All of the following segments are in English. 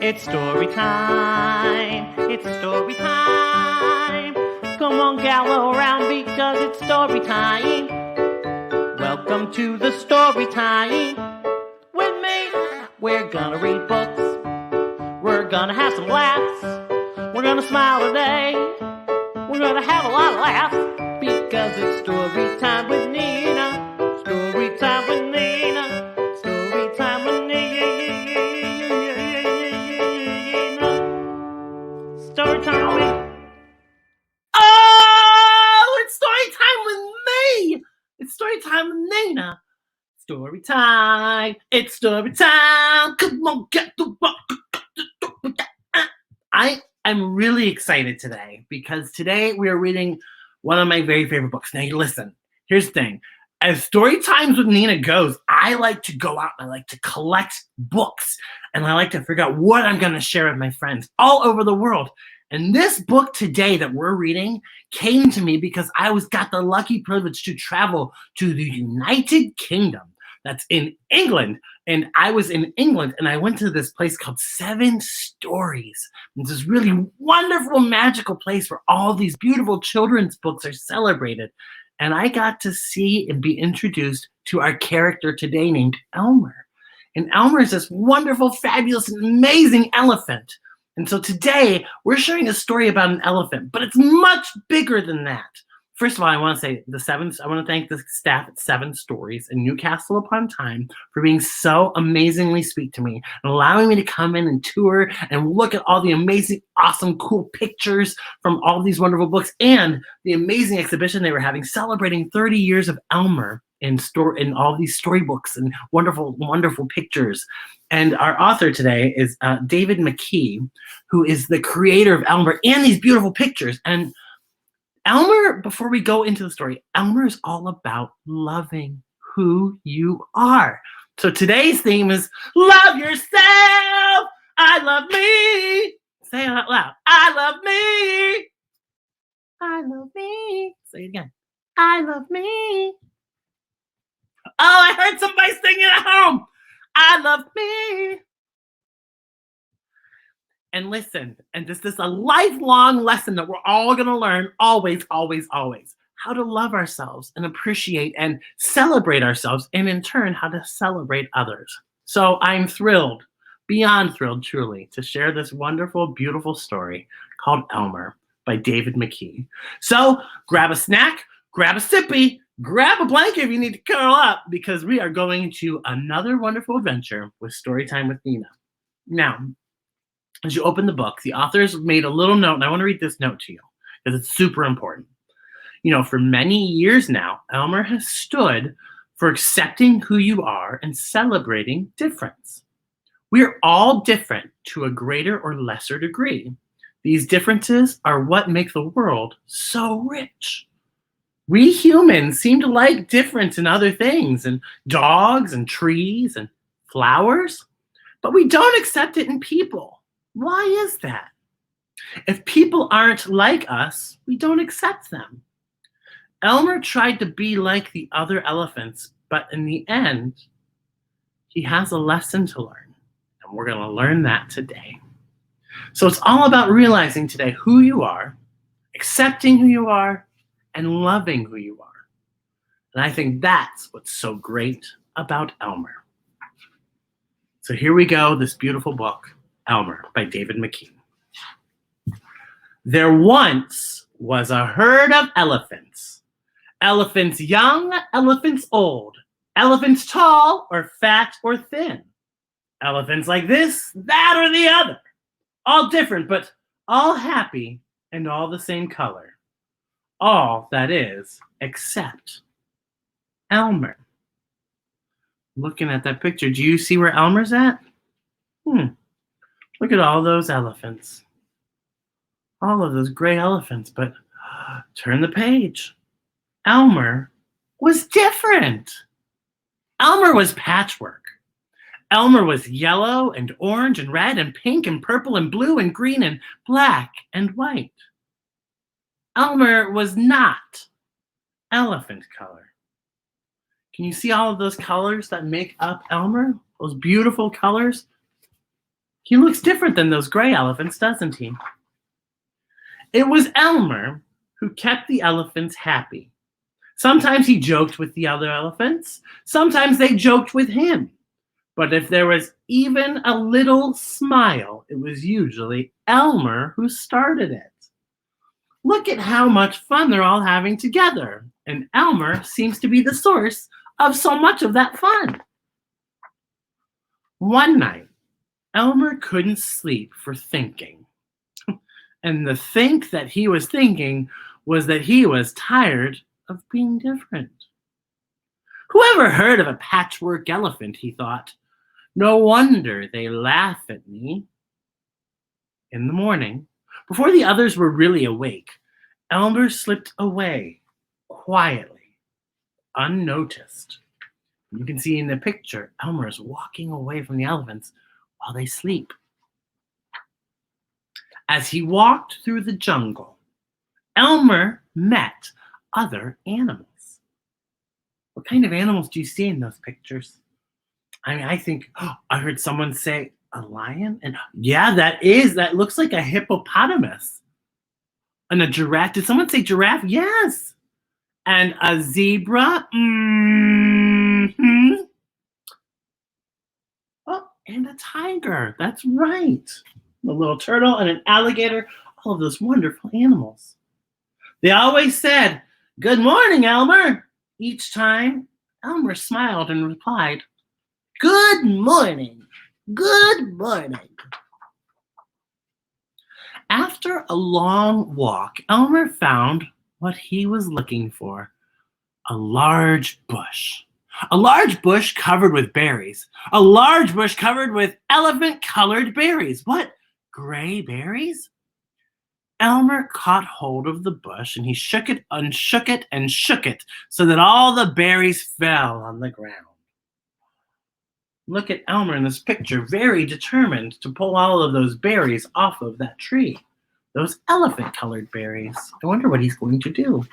It's story time. It's story time. Come on, gather around because it's story time. Welcome to the story time with me. We're gonna read books. We're gonna have some laughs. We're gonna smile today. We're gonna have a lot of laughs because it's story time with Nina. Story time with Nina. Story time with Nina. Story time with Oh, it's story time with me. It's story time with Nina. Story time. It's story time. Come on, get the book. I am really excited today because today we are reading one of my very favorite books. Now, you listen. Here's the thing. As story times with Nina goes, I like to go out and I like to collect books and I like to figure out what I'm going to share with my friends all over the world. And this book today that we're reading came to me because I got the lucky privilege to travel to the United Kingdom. That's in England. And I was in England and I went to this place called Seven Stories. It's this really wonderful, magical place where all these beautiful children's books are celebrated. And I got to see and be introduced to our character today named Elmer. And Elmer is this wonderful, fabulous, amazing elephant. And so today we're sharing a story about an elephant, but it's much bigger than that. First of all, I want to say I want to thank the staff at Seven Stories in Newcastle upon Tyne for being so amazingly sweet to me and allowing me to come in and tour and look at all the amazing, awesome, cool pictures from all these wonderful books and the amazing exhibition they were having celebrating 30 years of Elmer in all these storybooks and wonderful, wonderful pictures. And our author today is David McKee, who is the creator of Elmer and these beautiful pictures. And Elmer, before we go into the story, Elmer is all about loving who you are. So today's theme is love yourself. I love me. Say it out loud. I love me. I love me. Say it again. I love me. Oh, I heard somebody singing at home. I love me. And listen, and this is a lifelong lesson that we're all going to learn always, always, always. How to love ourselves and appreciate and celebrate ourselves, and in turn, how to celebrate others. So I'm thrilled, beyond thrilled, truly, to share this wonderful, beautiful story called Elmer by David McKee. So grab a snack, grab a sippy, grab a blanket if you need to curl up, because we are going to another wonderful adventure with Storytime with Nina. Now, as you open the book, the authors made a little note, and I want to read this note to you because it's super important. You know, for many years now, Elmer has stood for accepting who you are and celebrating difference. We are all different to a greater or lesser degree. These differences are what make the world so rich. We humans seem to like difference in other things, and dogs and trees and flowers, but we don't accept it in people. Why is that? If people aren't like us, we don't accept them. Elmer tried to be like the other elephants, but in the end, he has a lesson to learn, and we're going to learn that today. So it's all about realizing today who you are, accepting who you are, and loving who you are. And I think that's what's so great about Elmer. So here we go, this beautiful book, Elmer by David McKee. There once was a herd of elephants. Elephants young, elephants old. Elephants tall or fat or thin. Elephants like this, that, or the other. All different, but all happy and all the same color. All, that is, except Elmer. Looking at that picture, do you see where Elmer's at? Look at all those elephants. All of those gray elephants, but turn the page. Elmer was different. Elmer was patchwork. Elmer was yellow and orange and red and pink and purple and blue and green and black and white. Elmer was not elephant color. Can you see all of those colors that make up Elmer? Those beautiful colors? He looks different than those gray elephants, doesn't he? It was Elmer who kept the elephants happy. Sometimes he joked with the other elephants. Sometimes they joked with him. But if there was even a little smile, it was usually Elmer who started it. Look at how much fun they're all having together. And Elmer seems to be the source of so much of that fun. One night, Elmer couldn't sleep for thinking. And the think that he was thinking was that he was tired of being different. Whoever heard of a patchwork elephant, he thought. No wonder they laugh at me. In the morning, before the others were really awake, Elmer slipped away quietly, unnoticed. You can see in the picture, Elmer is walking away from the elephants while they sleep. As he walked through the jungle, Elmer met other animals. What kind of animals do you see in those pictures? I think, I heard someone say a lion. And yeah, that looks like a hippopotamus. And a giraffe. Did someone say giraffe? Yes. And a zebra. Mm-hmm. Oh, and a tiger. That's right. A little turtle and an alligator. All of those wonderful animals. They always said, "Good morning, Elmer." Each time, Elmer smiled and replied, "Good morning. Good morning." After a long walk, Elmer found what he was looking for, a large bush. A large bush covered with berries. A large bush covered with elephant-colored berries. What? Gray berries? Elmer caught hold of the bush and he shook it and shook it and shook it so that all the berries fell on the ground. Look at Elmer in this picture, very determined to pull all of those berries off of that tree. Those elephant-colored berries. I wonder what he's going to do.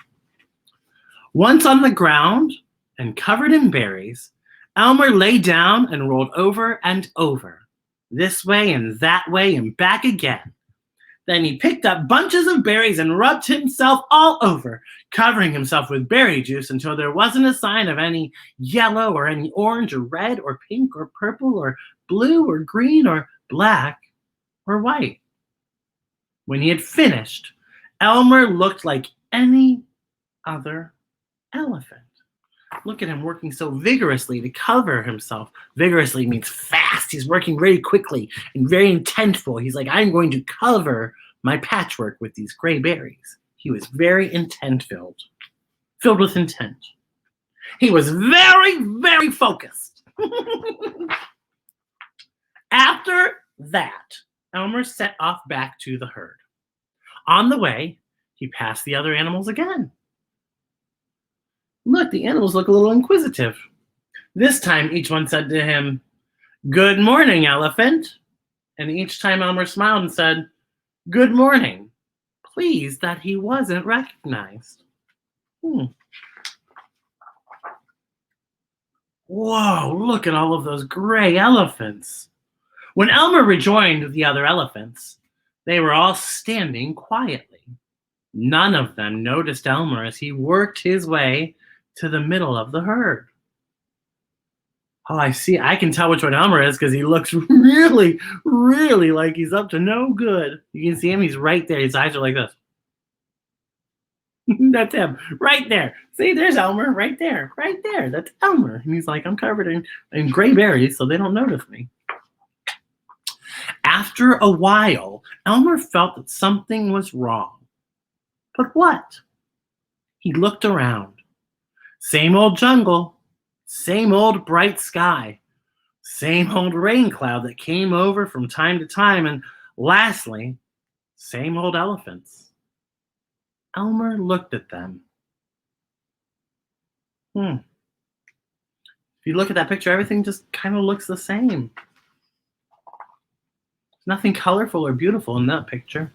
Once on the ground and covered in berries, Elmer lay down and rolled over and over, this way and that way and back again. Then he picked up bunches of berries and rubbed himself all over, covering himself with berry juice until there wasn't a sign of any yellow or any orange or red or pink or purple or blue or green or black or white. When he had finished, Elmer looked like any other elephant. Look at him working so vigorously to cover himself. Vigorously means fast. He's working very quickly and very intentful. He's like, I'm going to cover my patchwork with these gray berries. He was very intent-filled, filled with intent. He was very, very focused. After that, Elmer set off back to the herd. On the way, he passed the other animals again. Look, the animals look a little inquisitive. This time, each one said to him, "Good morning, elephant." And each time Elmer smiled and said, "Good morning," pleased that he wasn't recognized. Whoa, look at all of those gray elephants. When Elmer rejoined the other elephants, they were all standing quietly. None of them noticed Elmer as he worked his way to the middle of the herd. Oh, I see. I can tell which one Elmer is because he looks really, really like he's up to no good. You can see him. He's right there. His eyes are like this. That's him. Right there. See, there's Elmer right there. Right there. That's Elmer. And he's like, I'm covered in gray berries, so they don't notice me. After a while, Elmer felt that something was wrong. But what? He looked around. Same old jungle, same old bright sky, same old rain cloud that came over from time to time, and lastly, same old elephants. Elmer looked at them. If you look at that picture, everything just kind of looks the same. There's nothing colorful or beautiful in that picture.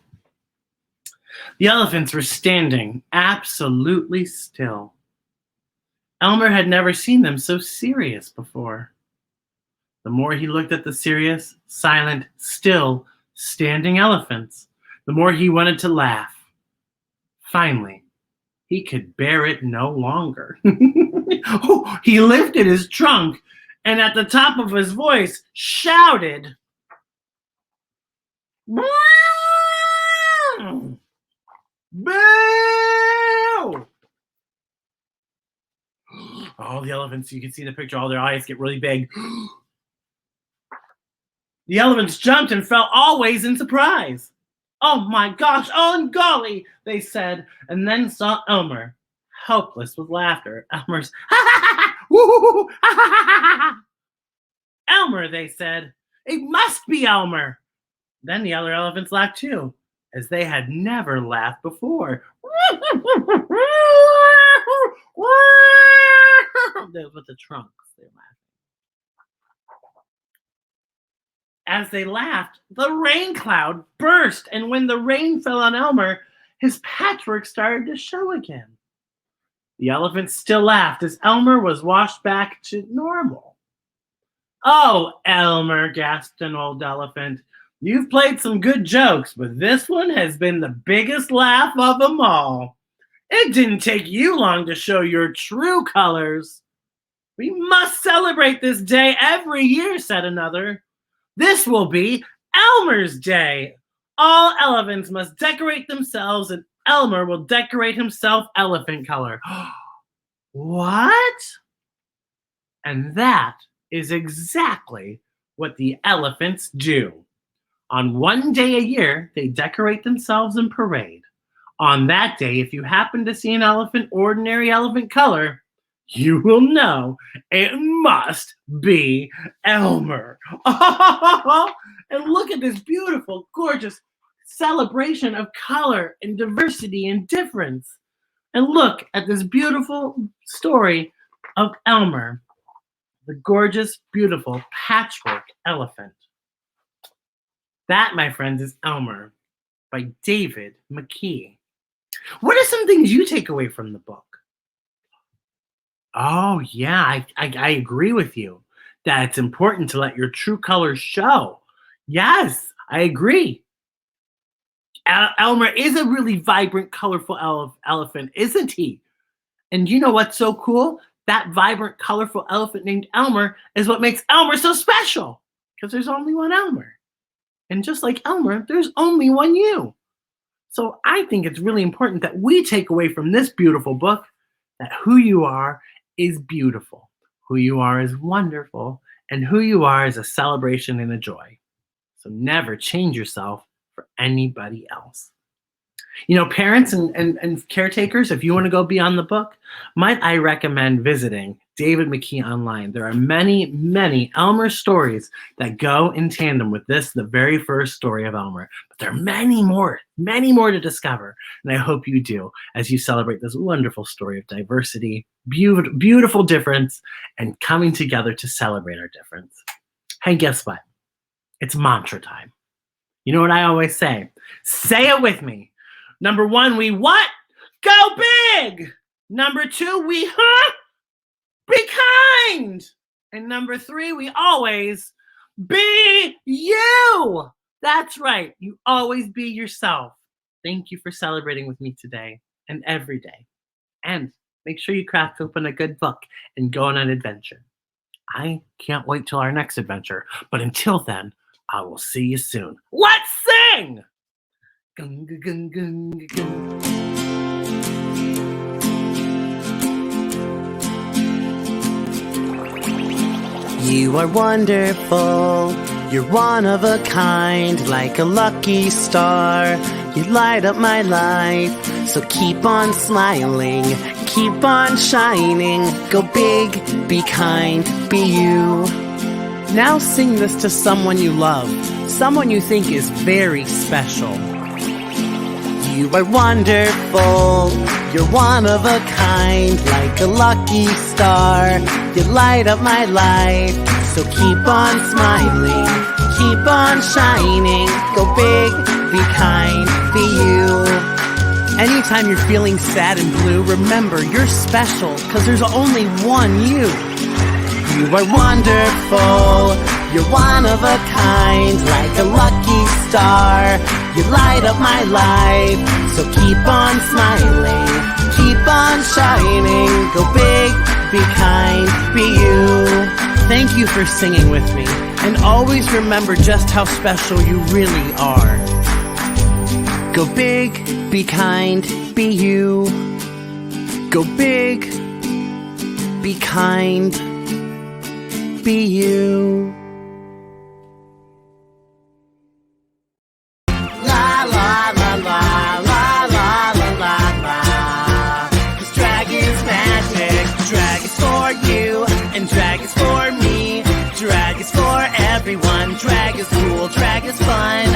The elephants were standing absolutely still. Elmer had never seen them so serious before. The more he looked at the serious, silent, still, standing elephants, the more he wanted to laugh. Finally, he could bear it no longer. He lifted his trunk and at the top of his voice shouted, "Boo! Boo!" All the elephants, you can see in the picture, all their eyes get really big. The elephants jumped and fell all ways in surprise. "Oh my gosh, oh golly," they said, and then saw Elmer, helpless with laughter. Elmer's, "Ha ha ha ha, woo ha ha ha ha." "Elmer," they said. "It must be Elmer." Then the other elephants laughed too, as they had never laughed before. With the trunks, they laughed. As they laughed, the rain cloud burst, and when the rain fell on Elmer, his patchwork started to show again. The elephants still laughed as Elmer was washed back to normal. "Oh, Elmer," gasped an old elephant, "you've played some good jokes, but this one has been the biggest laugh of them all. It didn't take you long to show your true colors." "We must celebrate this day every year," said another. "This will be Elmer's Day. All elephants must decorate themselves, and Elmer will decorate himself elephant color." What? And that is exactly what the elephants do. On one day a year, they decorate themselves in parade. On that day, if you happen to see an elephant, ordinary elephant color, you will know it must be Elmer. And look at this beautiful, gorgeous celebration of color and diversity and difference. And look at this beautiful story of Elmer, the gorgeous, beautiful patchwork elephant. That, my friends, is Elmer by David McKee. What are some things you take away from the book? Oh, yeah, I agree with you that it's important to let your true colors show. Yes, I agree. Elmer is a really vibrant, colorful elephant, isn't he? And you know what's so cool? That vibrant, colorful elephant named Elmer is what makes Elmer so special, because there's only one Elmer. And just like Elmer, there's only one you. So I think it's really important that we take away from this beautiful book that who you are is beautiful, who you are is wonderful, and who you are is a celebration and a joy. So never change yourself for anybody else. You know, parents and caretakers, if you want to go beyond the book, might I recommend visiting David McKee online. There are many, many Elmer stories that go in tandem with this, the very first story of Elmer. But there are many more to discover. And I hope you do as you celebrate this wonderful story of diversity, beautiful difference, and coming together to celebrate our difference. Hey, guess what? It's mantra time. You know what I always say? Say it with me. Number 1, we what? Go big. Number 2, we be kind. And number 3, we always be you. That's right. You always be yourself. Thank you for celebrating with me today and every day. And make sure you crack open a good book and go on an adventure. I can't wait till our next adventure. But until then, I will see you soon. Let's sing! Gung, gung, gung, gung. You are wonderful, you're one of a kind, like a lucky star. You light up my life, so keep on smiling, keep on shining. Go big, be kind, be you. Now sing this to someone you love, someone you think is very special. You are wonderful, you're one of a kind, like a lucky star. You light up my life, so keep on smiling, keep on shining. Go big, be kind, be you. Anytime you're feeling sad and blue, remember you're special, 'cause there's only one you. You are wonderful, You're one of a kind, like a lucky star. You light up my life, so keep on smiling, keep on shining. Go big, be kind, be you. Thank you for singing with me, and always remember just how special you really are. Go big, be kind, be you. Go big, be kind, be you. La la la la la la la la la. 'Cause drag is magic. Drag is for you, and drag is for me. Drag is for everyone. Drag is cool, drag is fun.